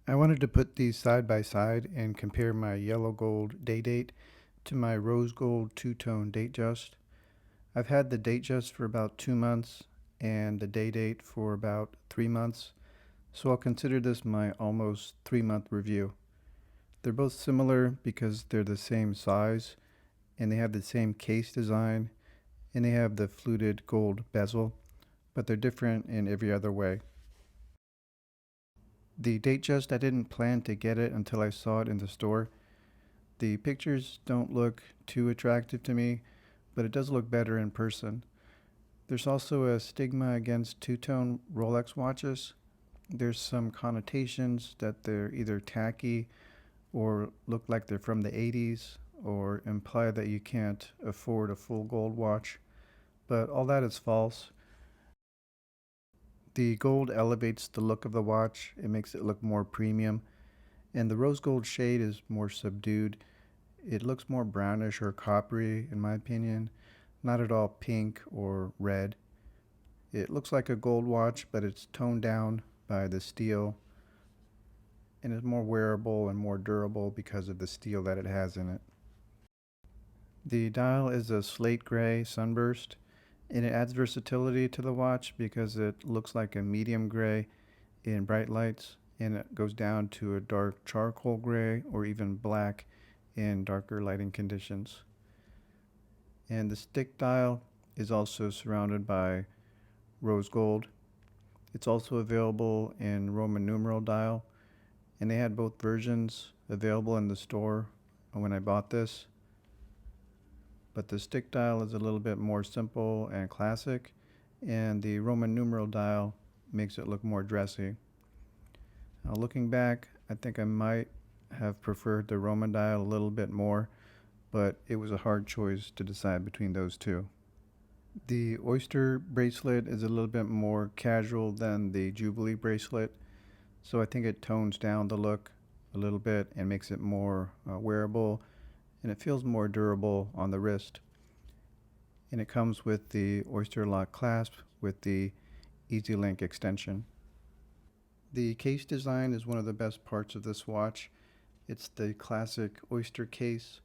I wanted to put these side by side and compare my yellow gold day date to my rose gold two-tone Datejust. I've had the Datejust for about 2 months and the day date for about 3 months, so I'll consider this my almost 3 month review. They're both similar because they're the same size and they have the same case design and they have the fluted gold bezel, but they're different in every other way. The Datejust, I didn't plan to get it until I saw it in the store. The pictures don't look too attractive to me, but it does look better in person. There's also a stigma against two-tone Rolex watches. There's some connotations that they're either tacky or look like they're from the 80s or imply that you can't afford a full gold watch, but all that is false. The gold elevates the look of the watch, it makes it look more premium, and the rose gold shade is more subdued. It looks more brownish or coppery, in my opinion, not at all pink or red. It looks like a gold watch, but it's toned down by the steel and is more wearable and more durable because of the steel that it has in it. The dial is a slate gray sunburst, and it adds versatility to the watch because it looks like a medium gray in bright lights and it goes down to a dark charcoal gray or even black in darker lighting conditions. And the stick dial is also surrounded by rose gold. It's also available in Roman numeral dial, and they had both versions available in the store when I bought this. But the stick dial is a little bit more simple and classic, and the Roman numeral dial makes it look more dressy. Now, looking back, I think I might have preferred the Roman dial a little bit more, but it was a hard choice to decide between those two. The Oyster bracelet is a little bit more casual than the Jubilee bracelet, so I think it tones down the look a little bit and makes it more wearable, and it feels more durable on the wrist. And it comes with the Oyster lock clasp with the Easy Link extension. The case design is one of the best parts of this watch. It's the classic Oyster case,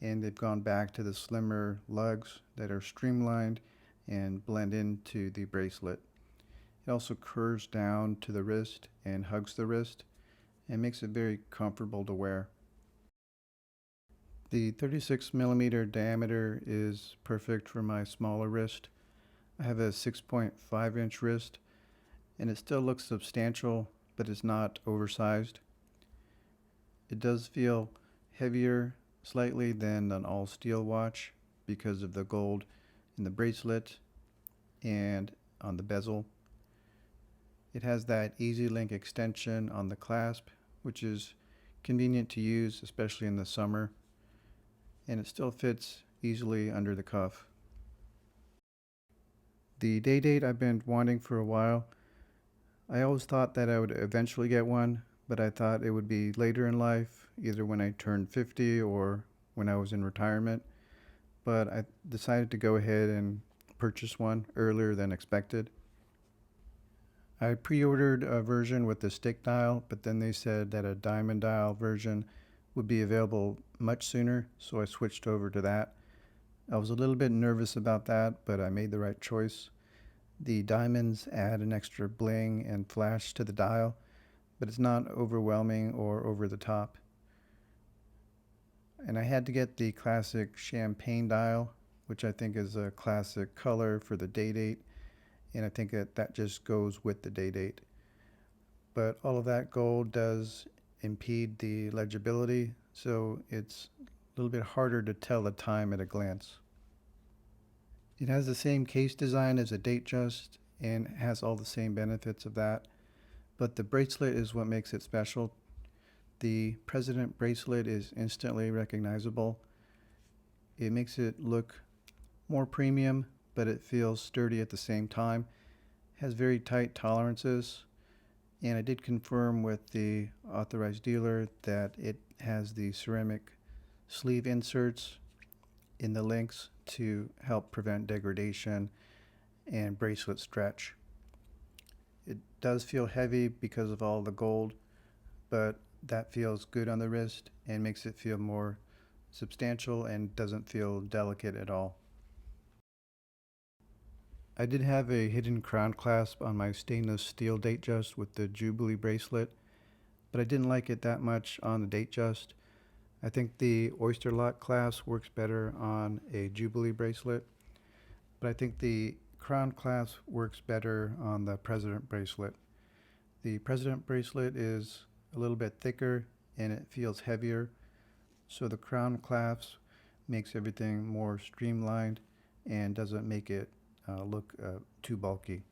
and they've gone back to the slimmer lugs that are streamlined and blend into the bracelet. It also curves down to the wrist and hugs the wrist and makes it very comfortable to wear. The 36mm diameter is perfect for my smaller wrist. I have a 6.5-inch wrist and it still looks substantial, but it's not oversized. It does feel heavier slightly than an all steel watch because of the gold in the bracelet and on the bezel. It has that Easy Link extension on the clasp, which is convenient to use, especially in the summer, and it still fits easily under the cuff. The day date I've been wanting for a while. I always thought that I would eventually get one, but I thought it would be later in life, either when I turned 50 or when I was in retirement. But I decided to go ahead and purchase one earlier than expected. I pre-ordered a version with the stick dial, but then they said that a diamond dial version would be available much sooner, so I switched over to that. I was a little bit nervous about that, but I made the right choice. The diamonds add an extra bling and flash to the dial, but it's not overwhelming or over the top. And I had to get the classic champagne dial, which I think is a classic color for the day date, and I think that just goes with the day date. But all of that gold does impede the legibility, so it's a little bit harder to tell the time at a glance. It has the same case design as a Datejust and has all the same benefits of that, but the bracelet is what makes it special. The President bracelet is instantly recognizable. It makes it look more premium, but it feels sturdy at the same time. It has very tight tolerances, and I did confirm with the authorized dealer that it has the ceramic sleeve inserts in the links to help prevent degradation and bracelet stretch. It does feel heavy because of all the gold, but that feels good on the wrist and makes it feel more substantial and doesn't feel delicate at all. I did have a hidden crown clasp on my stainless steel Datejust with the Jubilee bracelet, but I didn't like it that much on the Datejust. I think the oyster lock clasp works better on a Jubilee bracelet, but I think the crown clasp works better on the President bracelet. The President bracelet is a little bit thicker and it feels heavier, so the crown clasp makes everything more streamlined and doesn't make it look too bulky.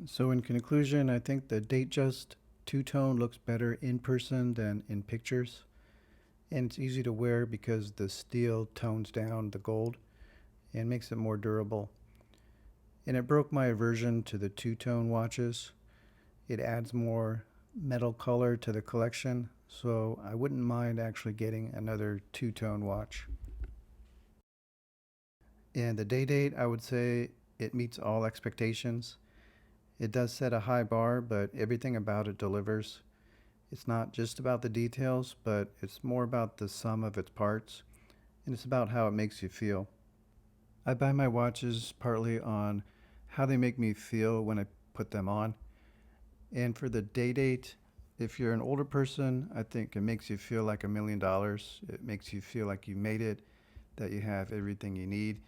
So in conclusion, I think the Datejust two-tone looks better in person than in pictures, and it's easy to wear because the steel tones down the gold and makes it more durable. And it broke my aversion to the two-tone watches. It adds more metal color to the collection, so I wouldn't mind actually getting another two-tone watch. And the day date, I would say it meets all expectations. It does set a high bar, but everything about it delivers. It's not just about the details, but it's more about the sum of its parts, and it's about how it makes you feel. I buy my watches partly on how they make me feel when I put them on. And for the day date, if you're an older person, I think it makes you feel like $1,000,000. It makes you feel like you made it, that you have everything you need,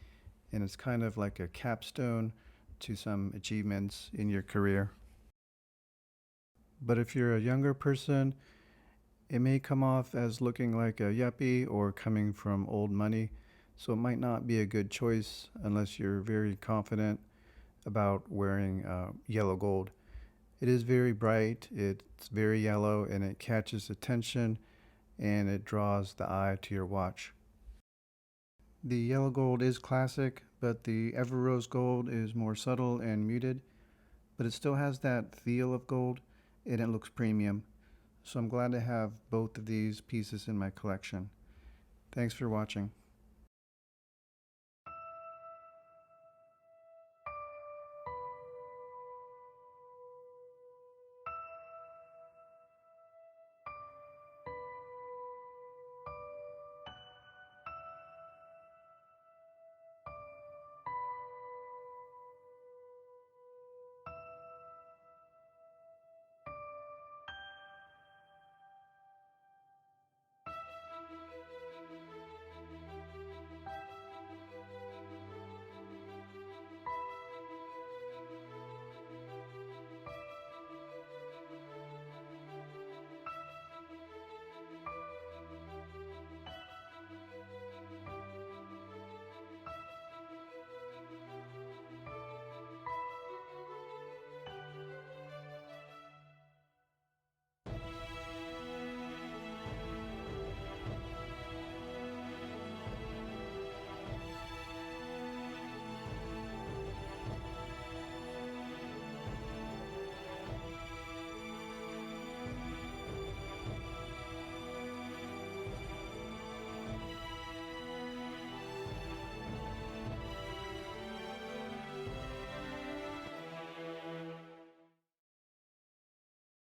and it's kind of like a capstone to some achievements in your career. But if you're a younger person, it may come off as looking like a yuppie or coming from old money, so it might not be a good choice unless you're very confident about wearing yellow gold. It is very bright, it's very yellow, and it catches attention and it draws the eye to your watch. The yellow gold is classic, but the Everose gold is more subtle and muted, but it still has that feel of gold and it looks premium. So I'm glad to have both of these pieces in my collection. Thanks for watching.